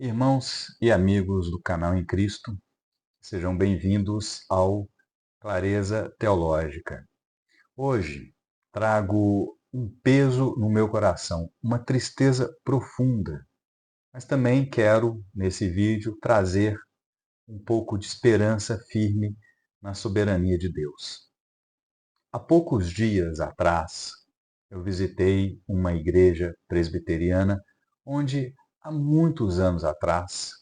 Irmãos e amigos do canal em Cristo, sejam bem-vindos ao Clareza Teológica. Hoje trago um peso no meu coração, uma tristeza profunda, mas também quero, nesse vídeo, trazer um pouco de esperança firme na soberania de Deus. Há poucos dias atrás, eu visitei uma igreja presbiteriana onde, há muitos anos atrás,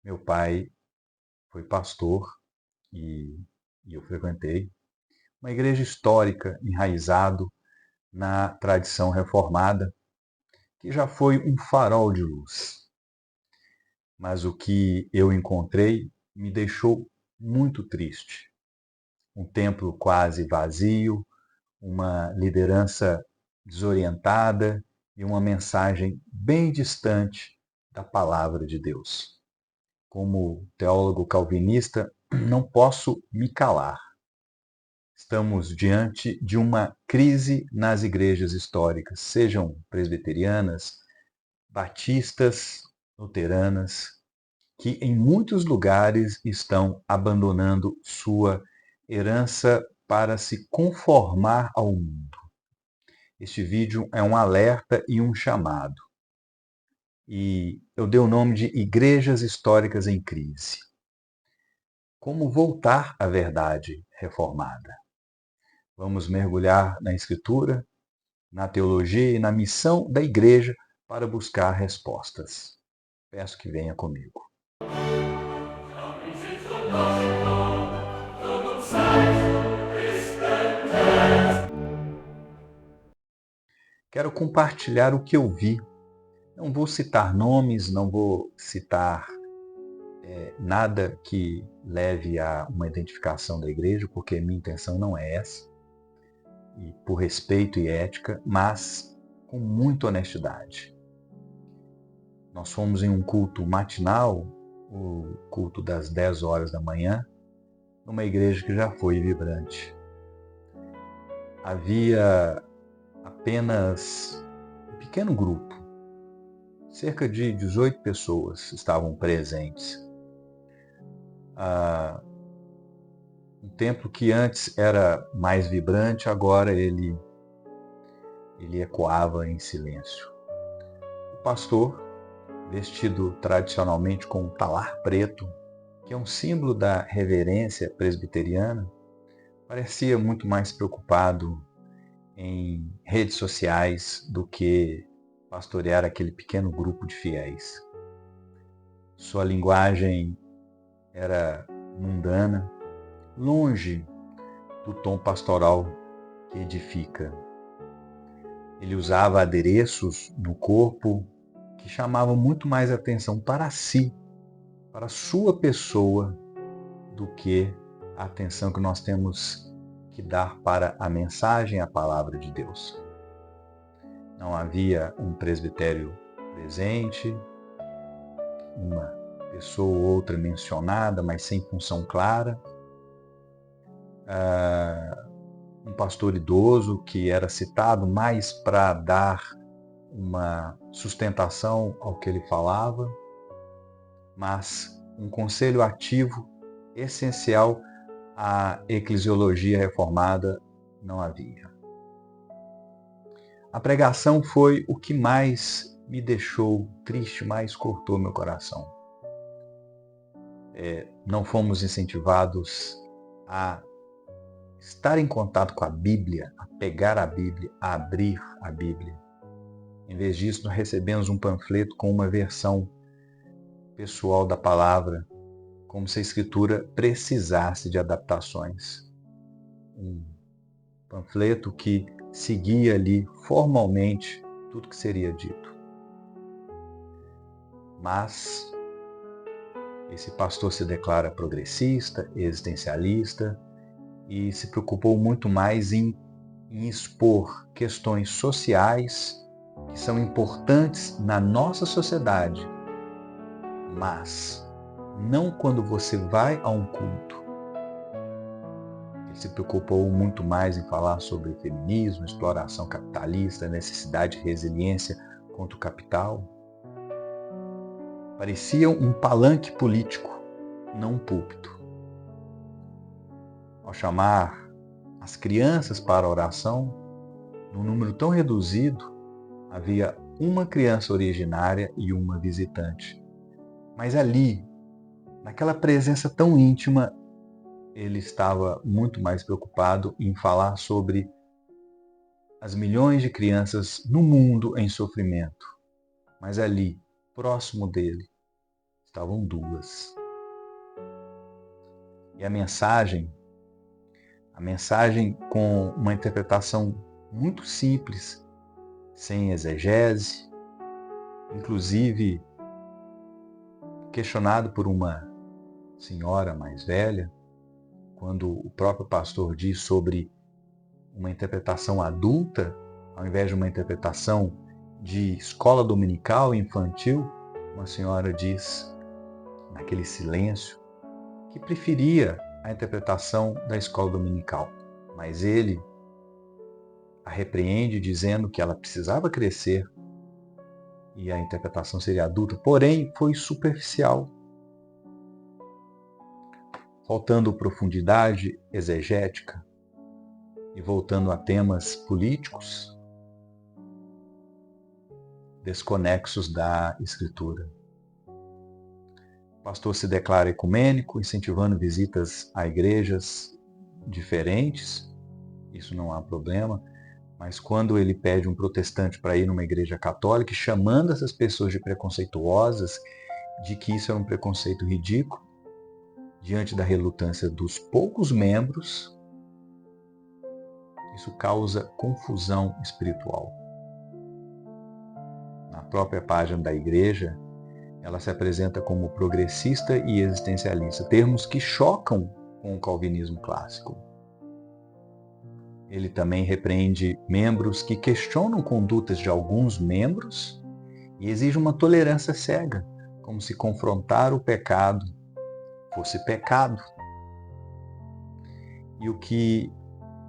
meu pai foi pastor e, e eu frequentei uma igreja histórica, enraizado na tradição reformada, que já foi um farol de luz. Mas o que eu encontrei me deixou muito triste. Um templo quase vazio, uma liderança desorientada e uma mensagem bem distante da palavra de Deus. Como teólogo calvinista, não posso me calar. Estamos diante de uma crise nas igrejas históricas, sejam presbiterianas, batistas, luteranas, que em muitos lugares estão abandonando sua herança para se conformar ao mundo. Este vídeo é um alerta e um chamado. E eu dei o nome de Igrejas Históricas em Crise. Como voltar à verdade reformada? Vamos mergulhar na Escritura, na teologia e na missão da igreja para buscar respostas. Peço que venha comigo. Quero compartilhar o que eu vi. Não vou citar nomes, não vou citar nada que leve a uma identificação da igreja, porque minha intenção não é essa, e por respeito e ética, mas com muita honestidade. Nós fomos em um culto matinal, o culto das 10 horas da manhã, numa igreja que já foi vibrante. Havia apenas um pequeno grupo, cerca de 18 pessoas estavam presentes. Um templo que antes era mais vibrante, agora ele ecoava em silêncio. O pastor, vestido tradicionalmente com um talar preto, que é um símbolo da reverência presbiteriana, parecia muito mais preocupado em redes sociais do que pastorear aquele pequeno grupo de fiéis. Sua linguagem era mundana, longe do tom pastoral que edifica. Ele usava adereços no corpo que chamavam muito mais atenção para si, para a sua pessoa, do que a atenção que nós temos que dar para a mensagem, a palavra de Deus. Não havia um presbitério presente, uma pessoa ou outra mencionada, mas sem função clara. Um pastor idoso que era citado mais para dar uma sustentação ao que ele falava, mas um conselho ativo, essencial à eclesiologia reformada, não havia. A pregação foi o que mais me deixou triste, mais cortou meu coração. Não fomos incentivados a estar em contato com a Bíblia, a pegar a Bíblia, a abrir a Bíblia. Em vez disso, nós recebemos um panfleto com uma versão pessoal da palavra, como se a Escritura precisasse de adaptações. Um panfleto que seguia ali formalmente tudo que seria dito. Mas esse pastor se declara progressista, existencialista e se preocupou muito mais em expor questões sociais que são importantes na nossa sociedade, mas não quando você vai a um culto. Ele se preocupou muito mais em falar sobre feminismo, exploração capitalista, necessidade de resiliência contra o capital. Parecia um palanque político, não um púlpito. Ao chamar as crianças para a oração, num número tão reduzido, havia uma criança originária e uma visitante. Mas ali, naquela presença tão íntima, ele estava muito mais preocupado em falar sobre as milhões de crianças no mundo em sofrimento. Mas ali, próximo dele, estavam duas. E a mensagem com uma interpretação muito simples, sem exegese, inclusive questionado por uma senhora mais velha, quando o próprio pastor diz sobre uma interpretação adulta, ao invés de uma interpretação de escola dominical infantil, uma senhora diz, naquele silêncio, que preferia a interpretação da escola dominical, mas ele a repreende dizendo que ela precisava crescer e a interpretação seria adulta, porém foi superficial, faltando profundidade exegética e voltando a temas políticos desconexos da Escritura. O pastor se declara ecumênico, incentivando visitas a igrejas diferentes, isso não há problema, mas quando ele pede um protestante para ir numa igreja católica, chamando essas pessoas de preconceituosas, de que isso é um preconceito ridículo, diante da relutância dos poucos membros, isso causa confusão espiritual. Na própria página da igreja, ela se apresenta como progressista e existencialista, termos que chocam com o calvinismo clássico. Ele também repreende membros que questionam condutas de alguns membros e exige uma tolerância cega, como se confrontar o pecado fosse pecado. E o que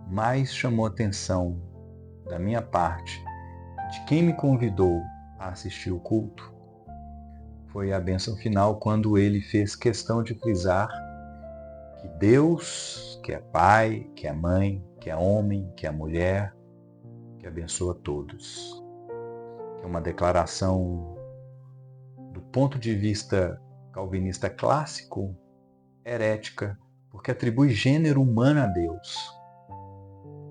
mais chamou a atenção da minha parte, de quem me convidou a assistir o culto, foi a bênção final, quando ele fez questão de frisar que Deus, que é Pai, que é Mãe, que é homem, que é mulher, que abençoa todos. Que é uma declaração, do ponto de vista calvinista clássico, herética, porque atribui gênero humano a Deus.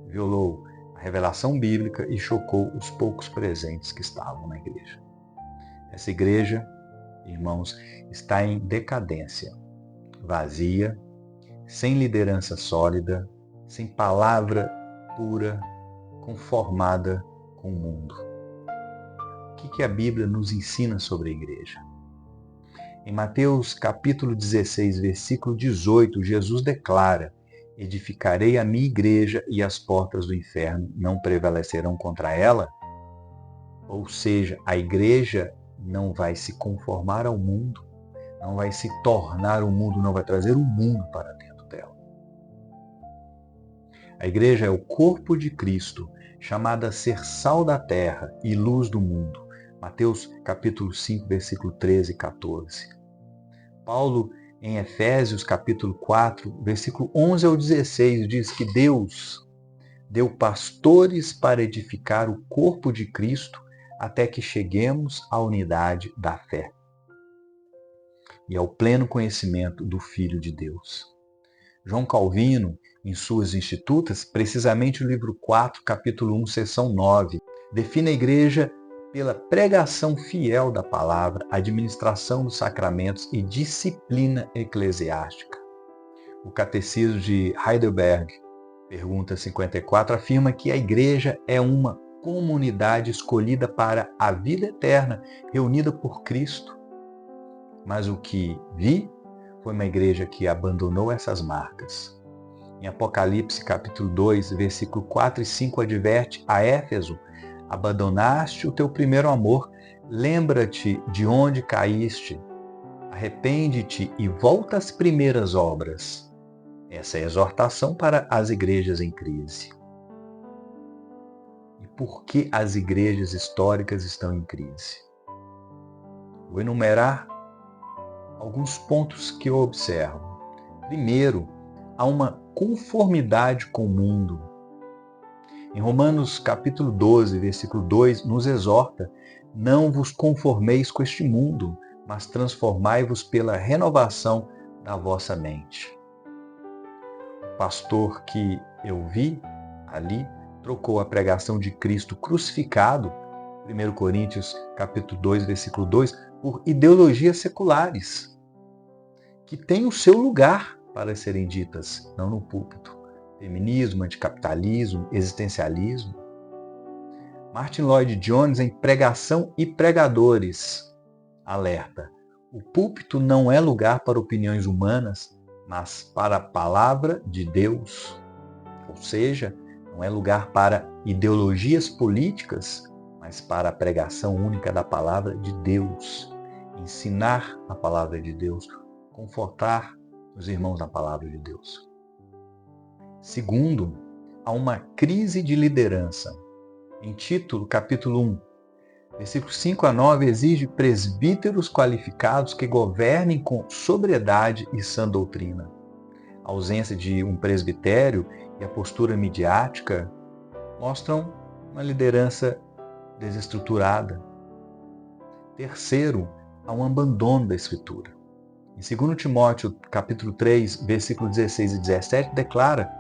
Violou a revelação bíblica e chocou os poucos presentes que estavam na igreja. Essa igreja, irmãos, está em decadência, vazia, sem liderança sólida, sem palavra pura, conformada com o mundo. O que a Bíblia nos ensina sobre a igreja? Em Mateus capítulo 16, versículo 18, Jesus declara: edificarei a minha igreja e as portas do inferno não prevalecerão contra ela. Ou seja, a igreja não vai se conformar ao mundo, não vai se tornar o mundo, não vai trazer o mundo para dentro dela. A igreja é o corpo de Cristo, chamada a ser sal da terra e luz do mundo. Mateus capítulo 5, versículo 13 e 14. Paulo, em Efésios capítulo 4, versículo 11 ao 16, diz que Deus deu pastores para edificar o corpo de Cristo até que cheguemos à unidade da fé e ao pleno conhecimento do Filho de Deus. João Calvino, em suas Institutas, precisamente o livro 4, capítulo 1, seção 9, define a igreja pela pregação fiel da palavra, administração dos sacramentos e disciplina eclesiástica. O Catecismo de Heidelberg, pergunta 54, afirma que a igreja é uma comunidade escolhida para a vida eterna, reunida por Cristo. Mas o que vi foi uma igreja que abandonou essas marcas. Em Apocalipse capítulo 2, versículo 4 e 5, adverte a Éfeso: abandonaste o teu primeiro amor, lembra-te de onde caíste, arrepende-te e volta às primeiras obras. Essa é a exortação para as igrejas em crise. E por que as igrejas históricas estão em crise? Vou enumerar alguns pontos que eu observo. Primeiro, há uma conformidade com o mundo. Em Romanos capítulo 12, versículo 2, nos exorta: não vos conformeis com este mundo, mas transformai-vos pela renovação da vossa mente. O pastor que eu vi ali trocou a pregação de Cristo crucificado, 1 Coríntios capítulo 2, versículo 2, por ideologias seculares, que têm o seu lugar para serem ditas, não no púlpito. Feminismo, anticapitalismo, existencialismo. Martin Lloyd Jones, em Pregação e Pregadores, alerta: o púlpito não é lugar para opiniões humanas, mas para a palavra de Deus. Ou seja, não é lugar para ideologias políticas, mas para a pregação única da palavra de Deus. Ensinar a palavra de Deus, confortar os irmãos na palavra de Deus. Segundo, há uma crise de liderança. Em Tito, capítulo 1, versículos 5 a 9, exige presbíteros qualificados que governem com sobriedade e sã doutrina. A ausência de um presbitério e a postura midiática mostram uma liderança desestruturada. Terceiro, há um abandono da Escritura. Em 2 Timóteo, capítulo 3, versículos 16 e 17, declara: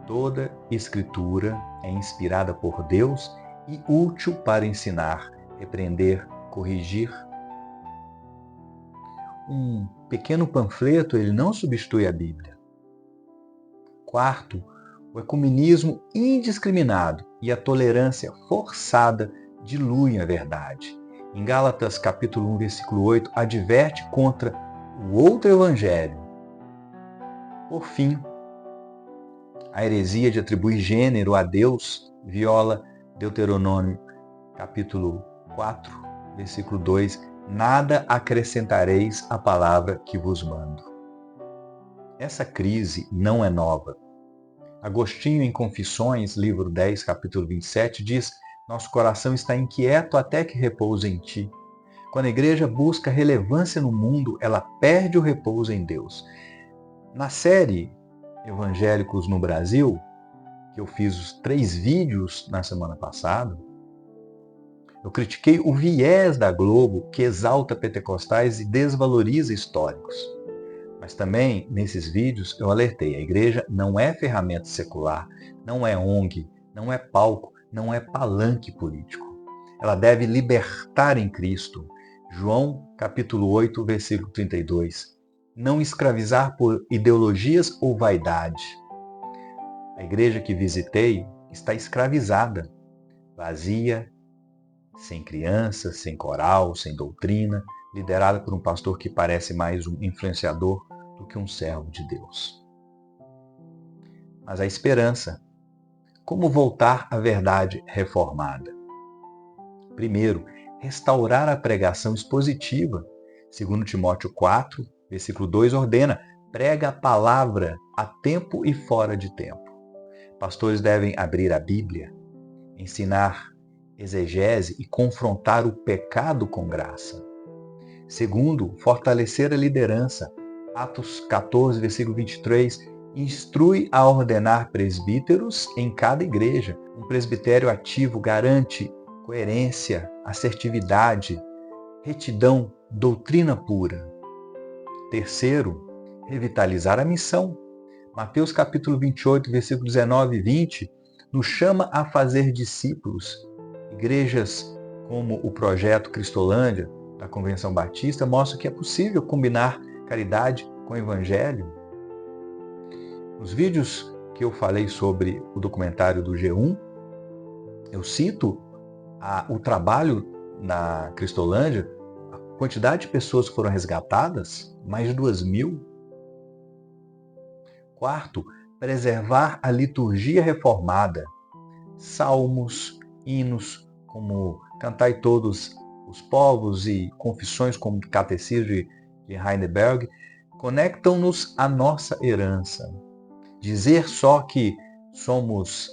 toda Escritura é inspirada por Deus e útil para ensinar, repreender, corrigir. Um pequeno panfleto, ele não substitui a Bíblia. Quarto, o ecumenismo indiscriminado e a tolerância forçada diluem a verdade. Em Gálatas capítulo 1, versículo 8, adverte contra o outro evangelho. Por fim, a heresia de atribuir gênero a Deus viola Deuteronômio capítulo 4, versículo 2, nada acrescentareis à palavra que vos mando. Essa crise não é nova. Agostinho, em Confissões, livro 10, capítulo 27, diz: nosso coração está inquieto até que repouse em ti. Quando a igreja busca relevância no mundo, ela perde o repouso em Deus. Na série Evangélicos no Brasil, que eu fiz os 3 vídeos na semana passada, eu critiquei o viés da Globo que exalta pentecostais e desvaloriza históricos. Mas também, nesses vídeos, eu alertei: a igreja não é ferramenta secular, não é ONG, não é palco, não é palanque político. Ela deve libertar em Cristo. João, capítulo 8, versículo 32. Não escravizar por ideologias ou vaidade. A igreja que visitei está escravizada, vazia, sem crianças, sem coral, sem doutrina, liderada por um pastor que parece mais um influenciador do que um servo de Deus. Mas a esperança. Como voltar à verdade reformada? Primeiro, restaurar a pregação expositiva. 2 Timóteo 4, versículo 2, ordena: prega a palavra a tempo e fora de tempo. Pastores devem abrir a Bíblia, ensinar exegese e confrontar o pecado com graça. Segundo, fortalecer a liderança. Atos 14, versículo 23, instrui a ordenar presbíteros em cada igreja. Um presbitério ativo garante coerência, assertividade, retidão, doutrina pura. Terceiro, revitalizar a missão. Mateus capítulo 28, versículo 19 e 20, nos chama a fazer discípulos. Igrejas como o Projeto Cristolândia, da Convenção Batista, mostram que é possível combinar caridade com o Evangelho. Nos vídeos que eu falei sobre o documentário do G1, eu cito o trabalho na Cristolândia, a quantidade de pessoas que foram resgatadas, mais de 2.000. Quarto, preservar a liturgia reformada. Salmos, hinos, como Cantai Todos os Povos e confissões como o Catecismo de Heidelberg, conectam-nos à nossa herança. Dizer só que somos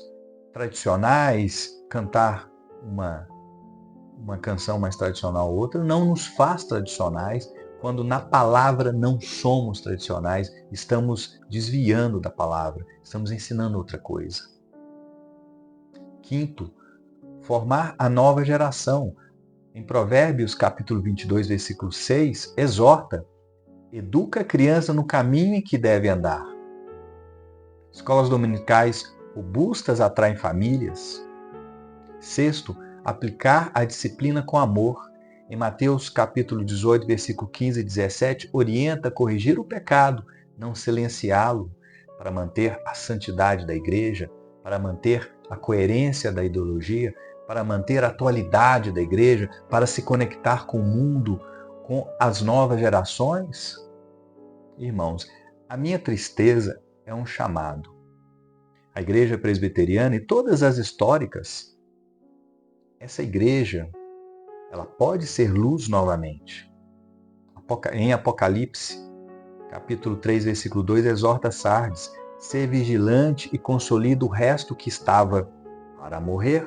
tradicionais, cantar uma canção mais tradicional ou outra, não nos faz tradicionais, Quando na palavra não somos tradicionais, estamos desviando da palavra, estamos ensinando outra coisa. Quinto, formar a nova geração. Em Provérbios, capítulo 22, versículo 6, exorta: educa a criança no caminho em que deve andar. Escolas dominicais robustas atraem famílias. Sexto, aplicar a disciplina com amor. Em Mateus capítulo 18, versículo 15 e 17, orienta a corrigir o pecado, não silenciá-lo, para manter a santidade da igreja, para manter a coerência da ideologia, para manter a atualidade da igreja, para se conectar com o mundo, com as novas gerações. Irmãos, a minha tristeza é um chamado. A igreja presbiteriana e todas as históricas, essa igreja, ela pode ser luz novamente. Em Apocalipse, capítulo 3, versículo 2, exorta Sardes: ser vigilante e consolida o resto que estava para morrer.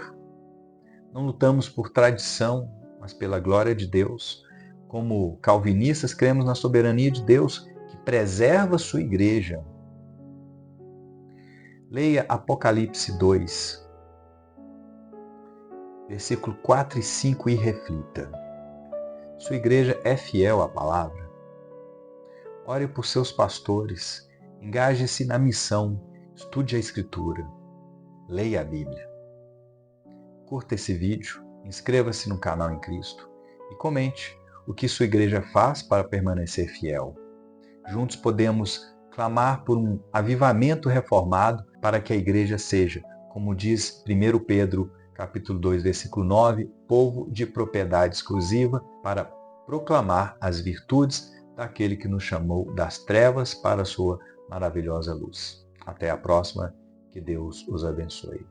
Não lutamos por tradição, mas pela glória de Deus. Como calvinistas, cremos na soberania de Deus, que preserva sua igreja. Leia Apocalipse 2, versículo 4 e 5 e reflita. Sua igreja é fiel à palavra? Ore por seus pastores, engaje-se na missão, estude a Escritura, leia a Bíblia. Curta esse vídeo, inscreva-se no canal em Cristo e comente o que sua igreja faz para permanecer fiel. Juntos podemos clamar por um avivamento reformado para que a igreja seja, como diz 1 Pedro capítulo 2, versículo 9, povo de propriedade exclusiva para proclamar as virtudes daquele que nos chamou das trevas para a sua maravilhosa luz. Até a próxima, que Deus os abençoe.